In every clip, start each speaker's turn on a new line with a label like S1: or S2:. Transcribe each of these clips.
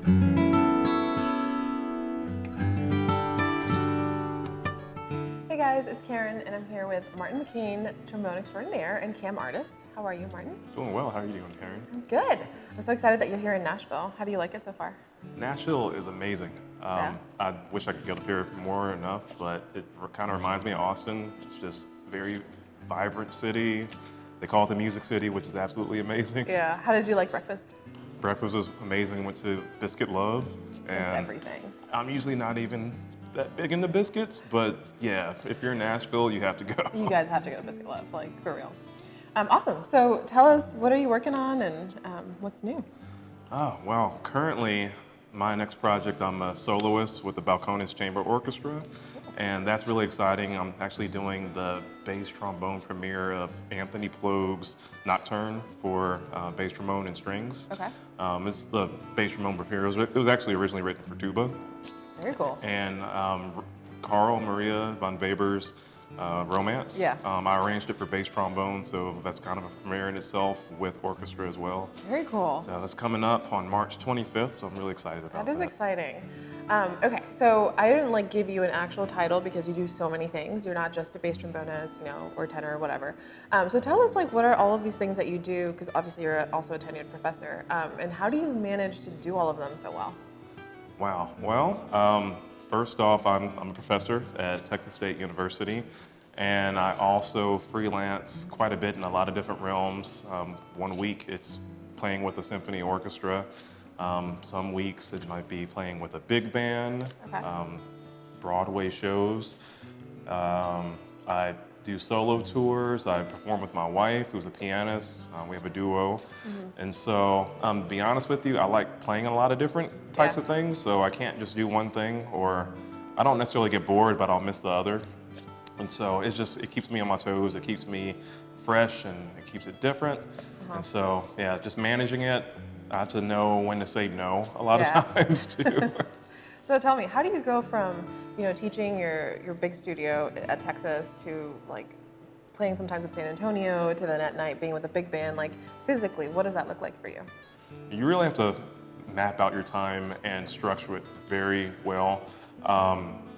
S1: Hey guys, it's Karen, and I'm here with Martin McCain, trombone extraordinaire and cam artist. How are you, Martin?
S2: Doing well. How are you doing, Karen?
S1: I'm good. I'm so excited that you're here in Nashville. How do you like it so far?
S2: Nashville is amazing.
S1: Yeah.
S2: I wish I could get up here more enough, but it kind of reminds me of Austin. It's just a very vibrant city. They call it the Music City, which is absolutely amazing.
S1: Yeah. How did you like breakfast?
S2: Breakfast was amazing. Went to Biscuit Love.
S1: That's
S2: And
S1: everything.
S2: I'm usually not even that big into biscuits, but yeah, if you're in Nashville, you have to go.
S1: You guys have to go to Biscuit Love, like for real. Awesome. So tell us, what are you working on and what's new?
S2: Oh, well, currently my next project, I'm a soloist with the Balcones Chamber Orchestra, and that's really exciting. I'm actually doing the bass trombone premiere of Anthony Plogue's Nocturne for bass trombone and strings.
S1: Okay.
S2: It's the bass trombone premiere. It was actually originally written for tuba.
S1: Very cool.
S2: And Carl Maria von Weber's Romance.
S1: Yeah.
S2: I arranged it for bass trombone, so that's kind of a premiere in itself with orchestra as well.
S1: Very cool.
S2: So that's coming up on March 25th, so I'm really excited about that.
S1: That is exciting. Okay, so I didn't give you an actual title because you do so many things. You're not just a bass trombonist, or tenor or whatever. So tell us what are all of these things that you do, because obviously you're also a tenured professor, and how do you manage to do all of them so well?
S2: Wow. Well, first off, I'm a professor at Texas State University, and I also freelance quite a bit in a lot of different realms. One week it's playing with a symphony orchestra. Some weeks it might be playing with a big band,
S1: Okay.
S2: Broadway shows. I do solo tours. I perform with my wife, who's a pianist. We have a duo. And so, to be honest with you, I like playing a lot of different types of things, so I can't just do one thing, or I don't necessarily get bored, but I'll miss the other. And so it keeps me on my toes, it keeps me fresh, and it keeps it different. And so, yeah, just managing it, I have to know when to say no a lot of times too.
S1: So tell me, how do you go from, teaching your big studio at Texas to playing sometimes at San Antonio to then at night being with a big band? Physically, what does that look like for you?
S2: You really have to map out your time and structure it very well.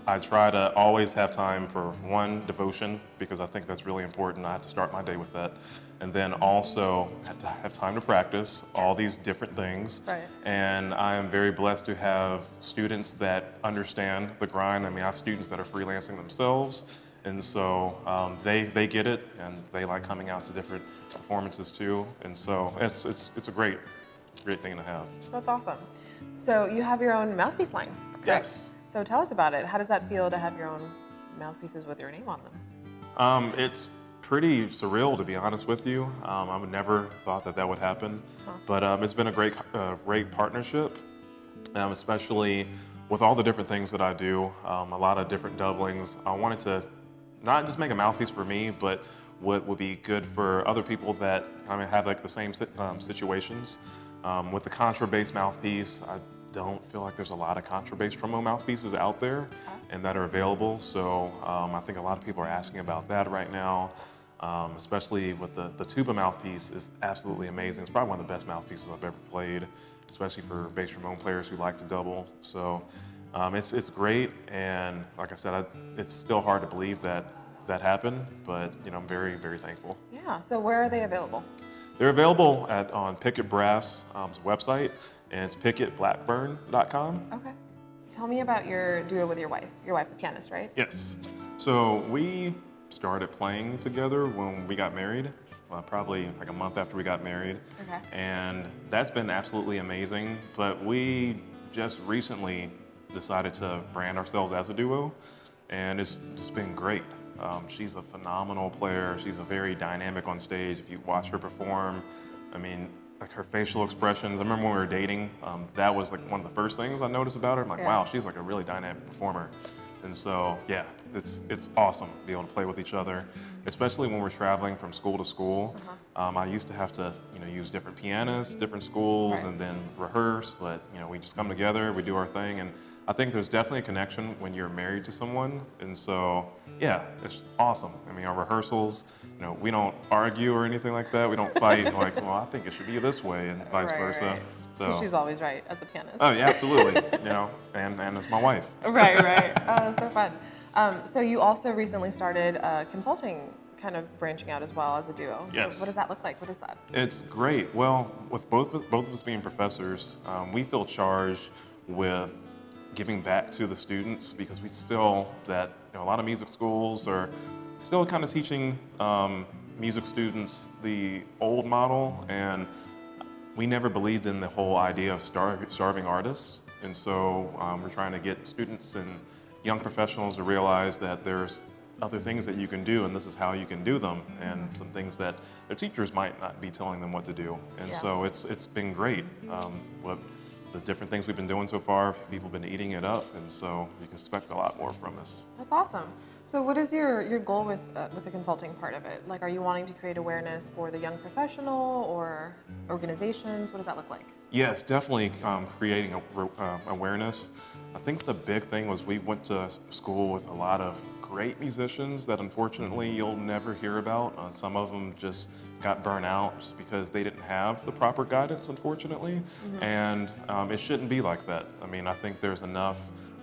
S2: I try to always have time for one, devotion, because I think that's really important. I have to start my day with that. And then also have to have time to practice all these different things.
S1: Right.
S2: And I am very blessed to have students that understand the grind. I mean, I have students that are freelancing themselves. And so they get it, and they like coming out to different performances too. And so it's a great thing to have.
S1: That's awesome. So you have your own mouthpiece line, correct?
S2: Yes.
S1: So tell us about it. How does that feel to have your own mouthpieces with your name on them?
S2: It's pretty surreal, to be honest with you. I would never thought that would happen, but it's been a great partnership, especially with all the different things that I do, a lot of different doublings. I wanted to not just make a mouthpiece for me, but what would be good for other people that have the same situations. With the contrabass mouthpiece, I don't feel like there's a lot of contrabass trombone mouthpieces out there and that are available. So I think a lot of people are asking about that right now, especially with the tuba mouthpiece is absolutely amazing. It's probably one of the best mouthpieces I've ever played, especially for bass trombone players who like to double. So it's great, and like I said, it's still hard to believe that happened, but I'm very, very thankful.
S1: Yeah, so where are they available?
S2: They're available on Pickett Brass' website, and it's pickettblackburn.com.
S1: Okay. Tell me about your duo with your wife. Your wife's a pianist, right?
S2: Yes. So we started playing together when we got married, probably a month after we got married.
S1: Okay.
S2: And that's been absolutely amazing, but we just recently decided to brand ourselves as a duo, and it's been great. She's a phenomenal player. She's very dynamic on stage. If you watch her perform, her facial expressions. I remember when we were dating, that was one of the first things I noticed about her. I'm wow, she's a really dynamic performer. And so, yeah, it's awesome to be able to play with each other, especially when we're traveling from school to school. I used to have to, use different pianists, different schools, and then rehearse, but, we just come together, we do our thing, and I think there's definitely a connection when you're married to someone, and so, yeah, it's awesome. Our rehearsals, we don't argue or anything like that. We don't fight, well, I think it should be this way, and vice versa.
S1: Because she's always right as a pianist.
S2: Oh yeah, absolutely. And as my wife.
S1: Right, right. Oh, that's so fun. So you also recently started consulting, kind of branching out as well as a duo.
S2: Yes.
S1: So what does that look like? What is that?
S2: It's great. Well, with both of us being professors, we feel charged with giving back to the students because we feel that a lot of music schools are still kind of teaching music students the old model, and we never believed in the whole idea of starving artists. And so we're trying to get students and young professionals to realize that there's other things that you can do, and this is how you can do them, and some things that their teachers might not be telling them what to do. And so it's been great. What the different things we've been doing so far, people have been eating it up, and so you can expect a lot more from us.
S1: That's awesome. So what is your goal with the consulting part of it? Like, are you wanting to create awareness for the young professional or organizations? What does that look like?
S2: Yes, definitely creating awareness. I think the big thing was we went to school with a lot of great musicians that unfortunately you'll never hear about. Some of them just got burnt out just because they didn't have the proper guidance, unfortunately. And it shouldn't be like that. I mean, I think there's enough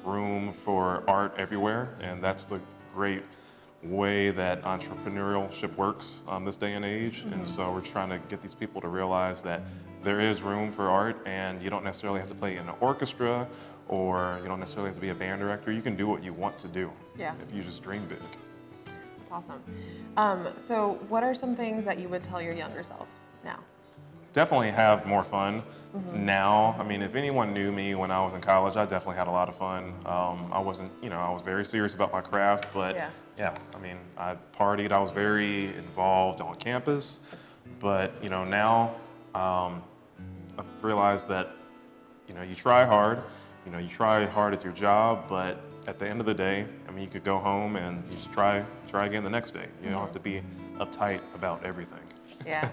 S2: room for art everywhere, and that's the great way that entrepreneurship works this day and age. And so we're trying to get these people to realize that there is room for art, and you don't necessarily have to play in an orchestra, or you don't necessarily have to be a band director. You can do what you want to do if you just dream big.
S1: That's awesome. So what are some things that you would tell your younger self now?
S2: Definitely have more fun now. I mean, if anyone knew me when I was in college, I definitely had a lot of fun. I wasn't, I was very serious about my craft, but yeah, I mean, I partied. I was very involved on campus, but now I've realized that you try hard. You try hard at your job, but at the end of the day, I mean, you could go home and you just try again the next day. You don't have to be uptight about everything.
S1: Yeah.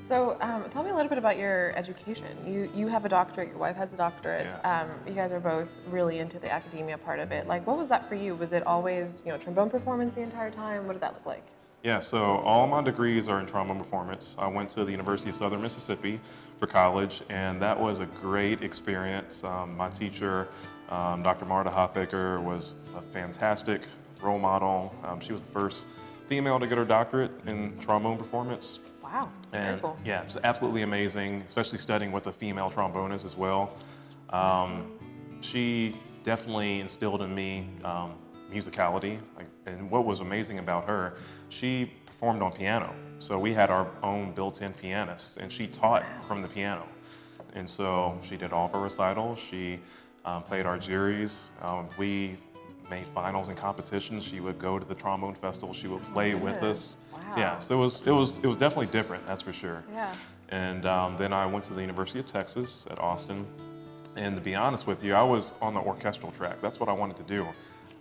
S1: So tell me a little bit about your education. You have a doctorate, your wife has a doctorate.
S2: Yes.
S1: You guys are both really into the academia part of it. Like, what was that for you? Was it always, trombone performance the entire time? What did that look like?
S2: Yeah, so all my degrees are in trombone performance. I went to the University of Southern Mississippi for college, and that was a great experience. My teacher, Dr. Marta Hoffaker, was a fantastic role model. She was the first female to get her doctorate in trombone performance.
S1: Wow,
S2: And
S1: very cool.
S2: yeah, it's absolutely amazing, especially studying with a female trombonist as well. She definitely instilled in me musicality, and what was amazing about her, she performed on piano. So we had our own built-in pianist, and she taught from the piano. And so she did all of her recitals. She played our juries. We made finals and competitions. She would go to the trombone festival. She would play with us.
S1: Wow.
S2: Yeah, so it was definitely different, that's for sure.
S1: Yeah.
S2: And then I went to the University of Texas at Austin. And to be honest with you, I was on the orchestral track. That's what I wanted to do.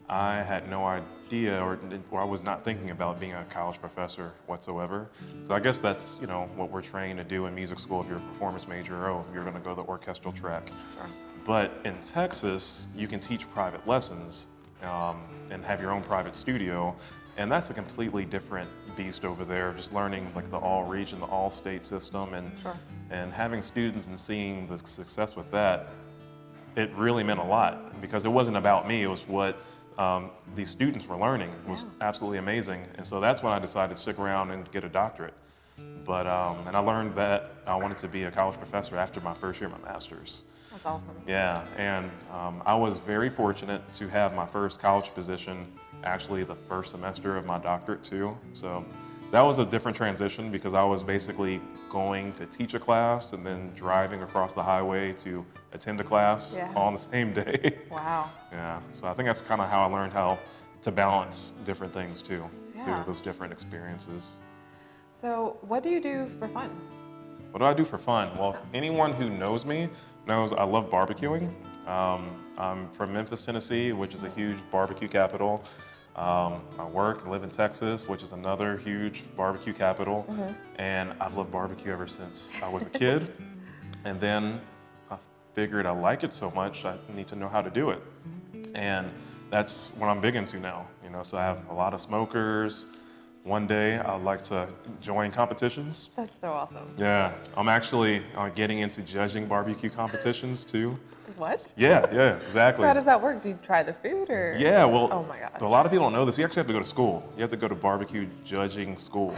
S2: I had no idea, or I was not thinking about being a college professor whatsoever. So I guess that's what we're trained to do in music school. If you're a performance major, you're going to go the orchestral track.
S1: Sure.
S2: But in Texas, you can teach private lessons and have your own private studio, and that's a completely different beast over there. Just learning like the all-region, the all-state system, and having students and seeing the success with that, it really meant a lot because it wasn't about me. It was what these students were learning. It was absolutely amazing, and so that's when I decided to stick around and get a doctorate. But and I learned that I wanted to be a college professor after my first year of my master's.
S1: That's awesome.
S2: Yeah, and I was very fortunate to have my first college position actually the first semester of my doctorate too. So that was a different transition because I was basically going to teach a class and then driving across the highway to attend a class all on the same day.
S1: Wow.
S2: Yeah, so I think that's kind of how I learned how to balance different things too, through those different experiences.
S1: So what do you do for fun?
S2: What do I do for fun? Well, anyone who knows me knows I love barbecuing. I'm from Memphis, Tennessee, which is a huge barbecue capital. I work and live in Texas, which is another huge barbecue capital. And I've loved barbecue ever since I was a kid. And then I figured I like it so much, I need to know how to do it. And that's what I'm big into now. So I have a lot of smokers, one day I'd like to join competitions.
S1: That's so awesome.
S2: Yeah, I'm actually getting into judging barbecue competitions too.
S1: What?
S2: Yeah, exactly.
S1: So how does that work? Do you try the food or?
S2: Yeah, well,
S1: Oh my gosh.
S2: a lot of people don't know this. You actually have to go to school. You have to go to barbecue judging school.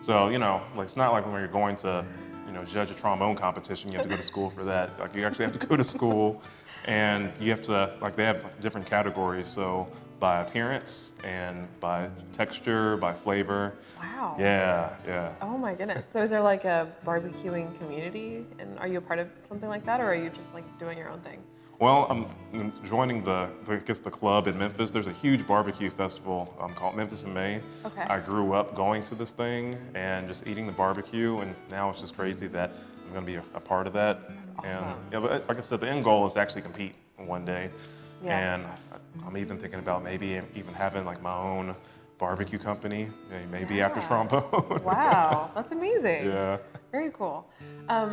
S2: So, like, it's not like when you're going to, judge a trombone competition, you have to go to school for that. Like, you actually have to go to school, and you have to, like, they have different categories. So, by appearance and by texture, by flavor.
S1: Wow.
S2: Yeah.
S1: Oh my goodness. So is there like a barbecuing community, and are you a part of something like that, or are you just like doing your own thing?
S2: Well, I'm joining the club in Memphis. There's a huge barbecue festival called Memphis in May.
S1: Okay.
S2: I grew up going to this thing and just eating the barbecue, and now it's just crazy that I'm going to be a part of that.
S1: That's
S2: And
S1: awesome.
S2: yeah, but like I said, the end goal is to actually compete one day.
S1: Yeah.
S2: And I'm even thinking about maybe even having like my own barbecue company, maybe after
S1: Yeah.
S2: trombone.
S1: Wow, that's amazing.
S2: Yeah.
S1: Very cool.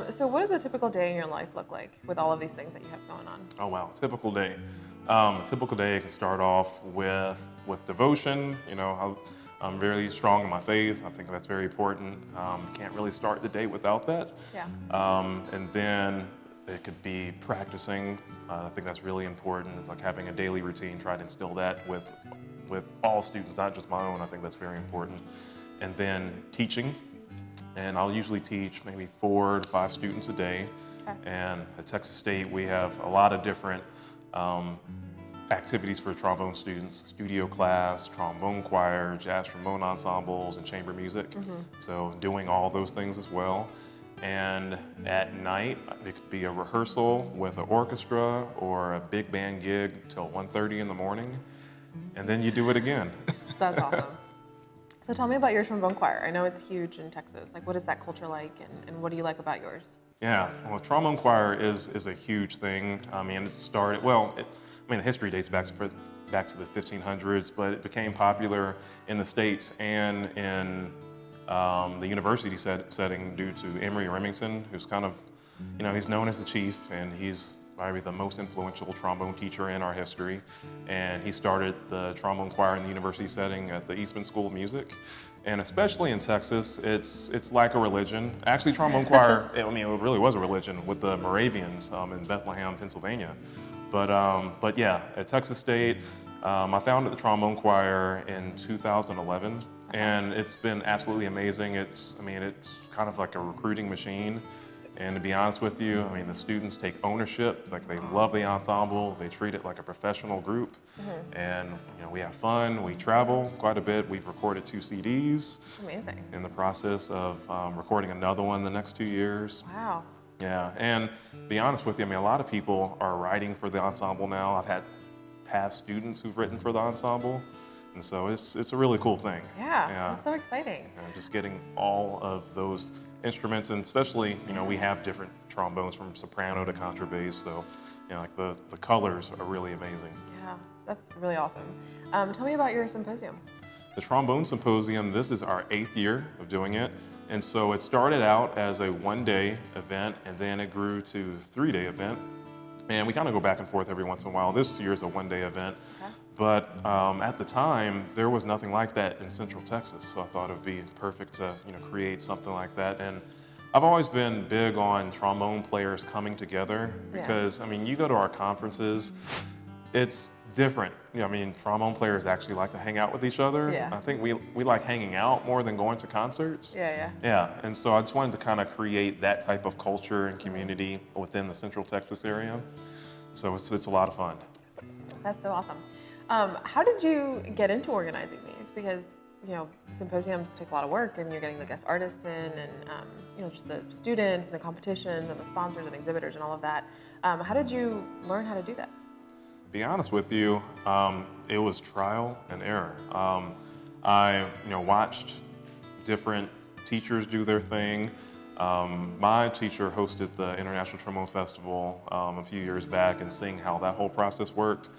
S1: So what does a typical day in your life look like with all of these things that you have going on?
S2: Oh wow, typical day. A typical day can start off with devotion. I'm very strong in my faith. I think that's very important. Can't really start the day without that.
S1: Yeah.
S2: And then it could be practicing. I think that's really important. Like having a daily routine. Try to instill that with all students, not just my own. I think that's very important. And then teaching. And I'll usually teach maybe 4 to 5 students a day.
S1: Okay.
S2: And at Texas State, we have a lot of different activities for trombone students: studio class, trombone choir, jazz trombone ensembles, and chamber music. So doing all those things as well. And at night, it could be a rehearsal with an orchestra or a big band gig till 1:30 in the morning. And then you do it again.
S1: That's awesome. So tell me about your trombone choir. I know it's huge in Texas. Like, what is that culture like, and what do you like about yours?
S2: Yeah, well, trombone choir is a huge thing. I mean, it started, the history dates back to the 1500s, but it became popular in the States and in the university setting due to Emory Remington, who's kind of, he's known as the chief, and he's probably the most influential trombone teacher in our history. And he started the trombone choir in the university setting at the Eastman School of Music. And especially in Texas, it's like a religion. Actually, trombone choir, it really was a religion with the Moravians in Bethlehem, Pennsylvania. But yeah, at Texas State, I founded the trombone choir in 2011, and it's been absolutely amazing. It's kind of like a recruiting machine. And to be honest with you, the students take ownership. Like, they love the ensemble. They treat it like a professional group. And we have fun. We travel quite a bit. We've recorded 2 CDs.
S1: Amazing.
S2: In the process of recording another one the next 2 years.
S1: Wow.
S2: Yeah, and to be honest with you, a lot of people are writing for the ensemble now. I've had past students who've written for the ensemble. And so it's a really cool thing.
S1: Yeah, that's so exciting.
S2: Just getting all of those instruments, and especially, we have different trombones from soprano to contrabass, so, like the colors are really amazing.
S1: Yeah, that's really awesome. Tell me about your symposium.
S2: The Trombone Symposium, this is our 8th year of doing it, and so it started out as a 1-day event, and then it grew to a 3-day event, and we kind of go back and forth every once in a while. This year's a 1-day event.
S1: Okay.
S2: But at the time, there was nothing like that in Central Texas, so I thought it would be perfect to create something like that. And I've always been big on trombone players coming together because, you go to our conferences, it's different. Trombone players actually like to hang out with each other.
S1: Yeah.
S2: I think we like hanging out more than going to concerts. Yeah, and so I just wanted to kind of create that type of culture and community within the Central Texas area. So it's a lot of fun.
S1: That's so awesome. How did you get into organizing these? Because, symposiums take a lot of work, and you're getting the guest artists in, and, just the students and the competitions and the sponsors and exhibitors and all of that. How did you learn how to do that?
S2: To be honest with you, it was trial and error. I watched different teachers do their thing. My teacher hosted the International Trombone Festival a few years back, and seeing how that whole process worked.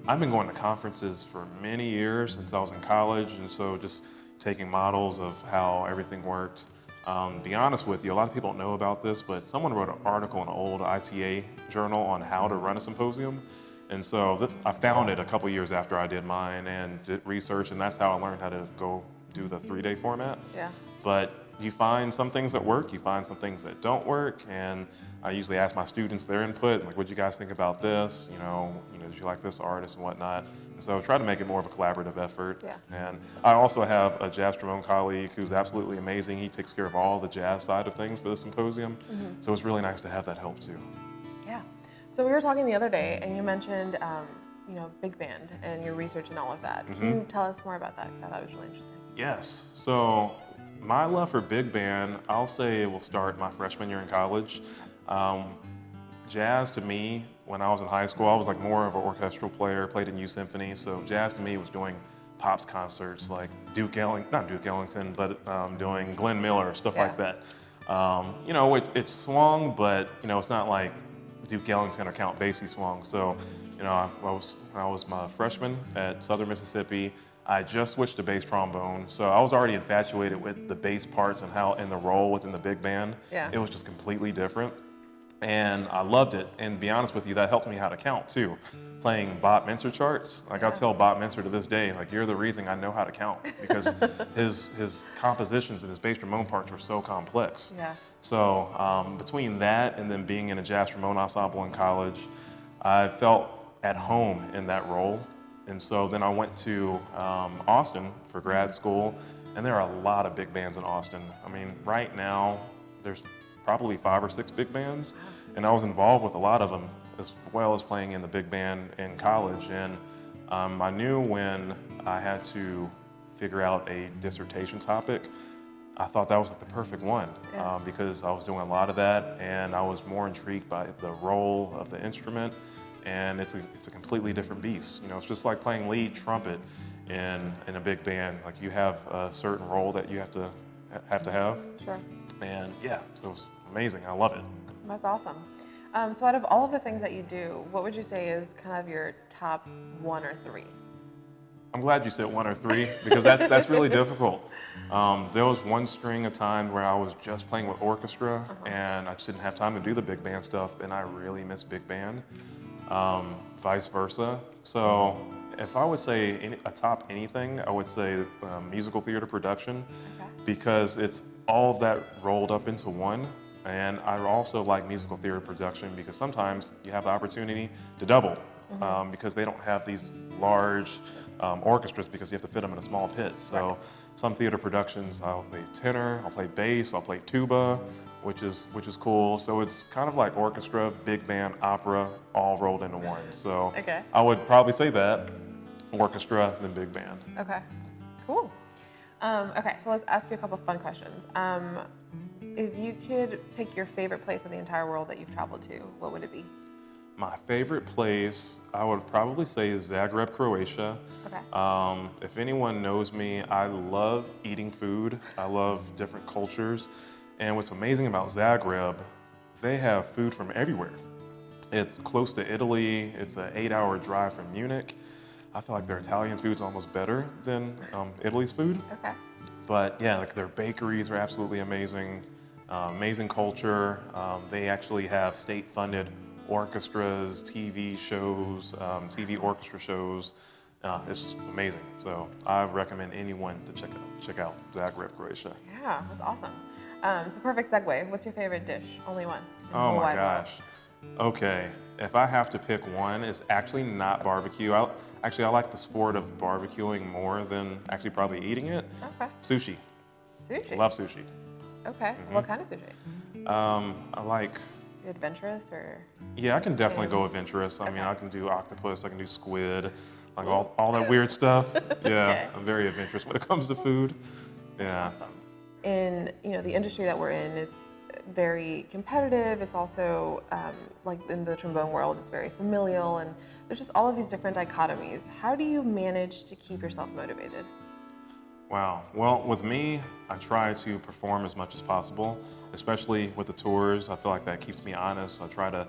S2: I've been going to conferences for many years since I was in college, and so just taking models of how everything worked. To be honest with you, a lot of people don't know about this, but someone wrote an article in an old ITA journal on how to run a symposium. And so I found it a couple years after I did mine and did research, and that's how I learned how to go do the 3-day format.
S1: Yeah.
S2: But you find some things that work, you find some things that don't work, and I usually ask my students their input, like, what do you guys think about this? Did you like this artist and whatnot? So try to make it more of a collaborative effort.
S1: Yeah.
S2: And I also have a jazz trombone colleague who's absolutely amazing. He takes care of all the jazz side of things for the symposium. So it's really nice to have that help too.
S1: Yeah. So we were talking the other day, and you mentioned, big band and your research and all of that. Can you tell us more about that? Because I thought it was really interesting.
S2: Yes. So my love for big band, I'll say it will start my freshman year in college. Jazz to me, when I was in high school, I was like more of an orchestral player, played in youth symphony. So jazz to me was doing pops concerts like not Duke Ellington, but doing Glenn Miller, stuff like that. It swung, but it's not like Duke Ellington or Count Basie swung. So, when I was my freshman at Southern Mississippi, I just switched to bass trombone. So I was already infatuated with the bass parts and the role within the big band.
S1: Yeah.
S2: It was just completely different. And I loved it. And to be honest with you, that helped me how to count too. Playing Bob Minster charts. Like I tell Bob Minster to this day, like, you're the reason I know how to count, because his compositions and his bass trombone parts were so complex.
S1: Yeah.
S2: So between that and then being in a jazz trombone ensemble in college, I felt at home in that role. And so then I went to Austin for grad school, and there are a lot of big bands in Austin. I mean, right now, there's probably 5 or 6 big bands, and I was involved with a lot of them, as well as playing in the big band in college. And I knew when I had to figure out a dissertation topic, I thought that was like the perfect one, because I was doing a lot of that, and I was more intrigued by the role of the instrument, and it's a completely different beast. It's just like playing lead trumpet in a big band. Like, you have a certain role that you have to have.
S1: Sure.
S2: And yeah, so it was amazing. I love it.
S1: That's awesome. So out of all of the things that you do, what would you say is kind of your top 1 or 3?
S2: I'm glad you said 1 or 3, because that's really difficult. There was one string of time where I was just playing with orchestra, and I just didn't have time to do the big band stuff, and I really miss big band. Vice versa. So if I would say a top anything, I would say musical theater production, because it's all of that rolled up into one. And I also like musical theater production because sometimes you have the opportunity to double, because they don't have these large orchestras, because you have to fit them in a small pit. So some theater productions, I'll play tenor, I'll play bass, I'll play tuba, which is cool. So it's kind of like orchestra, big band, opera, all rolled into one. So I would probably say that, orchestra, then big band.
S1: Okay, cool. Okay, so let's ask you a couple of fun questions. If you could pick your favorite place in the entire world that you've traveled to, what would it be?
S2: My favorite place, I would probably say, is Zagreb, Croatia.
S1: Okay.
S2: If anyone knows me, I love eating food. I love different cultures. And what's amazing about Zagreb, they have food from everywhere. It's close to Italy. It's an 8-hour drive from Munich. I feel like their Italian food's almost better than Italy's food.
S1: Okay.
S2: But yeah, like their bakeries are absolutely amazing. Amazing culture. They actually have state-funded orchestras, TV shows, TV orchestra shows. It's amazing. So I recommend anyone to check out Zagreb, Croatia.
S1: Yeah, that's awesome. So perfect segue. What's your favorite dish? Only one.
S2: Oh my gosh. Okay, if I have to pick one, it's actually not barbecue. I like the sport of barbecuing more than actually probably eating it.
S1: Okay.
S2: Sushi.
S1: Sushi?
S2: Love sushi.
S1: Okay. What kind of sushi?
S2: I like...
S1: Adventurous or?
S2: Yeah, I can definitely go adventurous. I mean, I can do octopus, I can do squid, like all that weird stuff. Yeah, I'm very adventurous when it comes to food. Yeah.
S1: Awesome. In the industry that we're in, it's very competitive. It's also like in the trombone world, it's very familial, and there's just all of these different dichotomies. How do you manage to keep yourself motivated?
S2: Wow. Well, with me, I try to perform as much as possible, especially with the tours. I feel like that keeps me honest. I try to,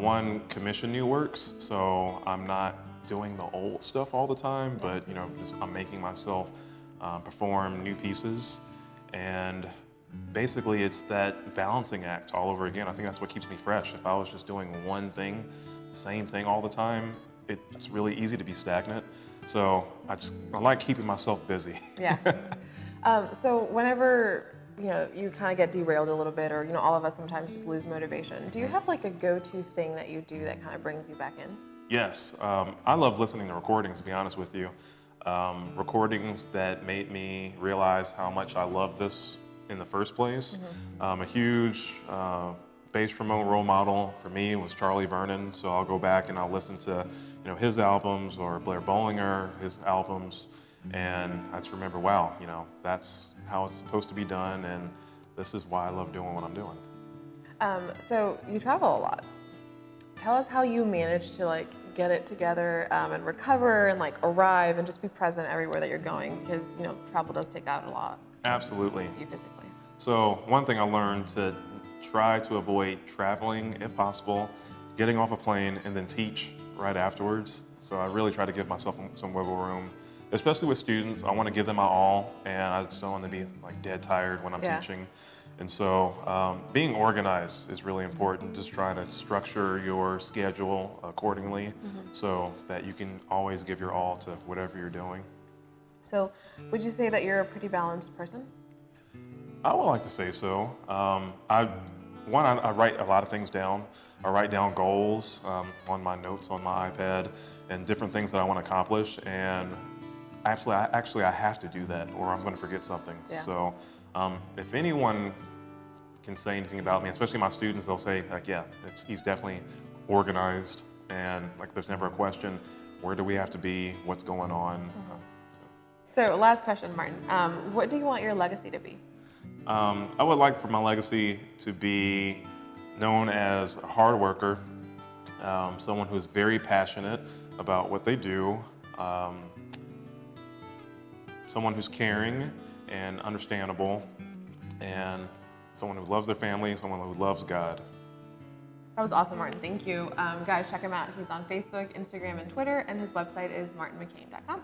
S2: one, commission new works, so I'm not doing the old stuff all the time, but I'm making myself perform new pieces. And basically, it's that balancing act all over again. I think that's what keeps me fresh. If I was just doing one thing, the same thing all the time, it's really easy to be stagnant. So I like keeping myself busy.
S1: Yeah. So whenever you kind of get derailed a little bit, or all of us sometimes just lose motivation, do you have like a go-to thing that you do that kind of brings you back in?
S2: Yes, I love listening to recordings, to be honest with you. Recordings that made me realize how much I love this in the first place. A huge bass trombone role model for me was Charlie Vernon, so I'll go back and I'll listen to his albums, or Blair Bollinger, his albums, and I just remember, wow, that's how it's supposed to be done, and this is why I love doing what I'm doing.
S1: So you travel a lot. Tell us how you manage to like get it together and recover and like arrive and just be present everywhere that you're going, because travel does take out a lot
S2: Absolutely.
S1: of you physically.
S2: So one thing I learned to try to avoid traveling, if possible, getting off a plane and then teach right afterwards. So I really try to give myself some wiggle room, especially with students. I want to give them my all, and I just don't want to be like dead tired when I'm teaching. And so being organized is really important, just trying to structure your schedule accordingly so that you can always give your all to whatever you're doing.
S1: So would you say that you're a pretty balanced person?
S2: I would like to say so. I write a lot of things down. I write down goals on my notes on my iPad and different things that I want to accomplish. And actually, I have to do that, or I'm going to forget something.
S1: Yeah.
S2: So if anyone can say anything about me, especially my students, they'll say like, yeah, he's definitely organized, and like there's never a question, where do we have to be? What's going on?
S1: So last question, Martin. What do you want your legacy to be?
S2: I would like for my legacy to be known as a hard worker, someone who's very passionate about what they do, someone who's caring and understandable, and someone who loves their family, someone who loves God.
S1: That was awesome, Martin. Thank you. Guys, check him out. He's on Facebook, Instagram, and Twitter, and his website is martinmccain.com.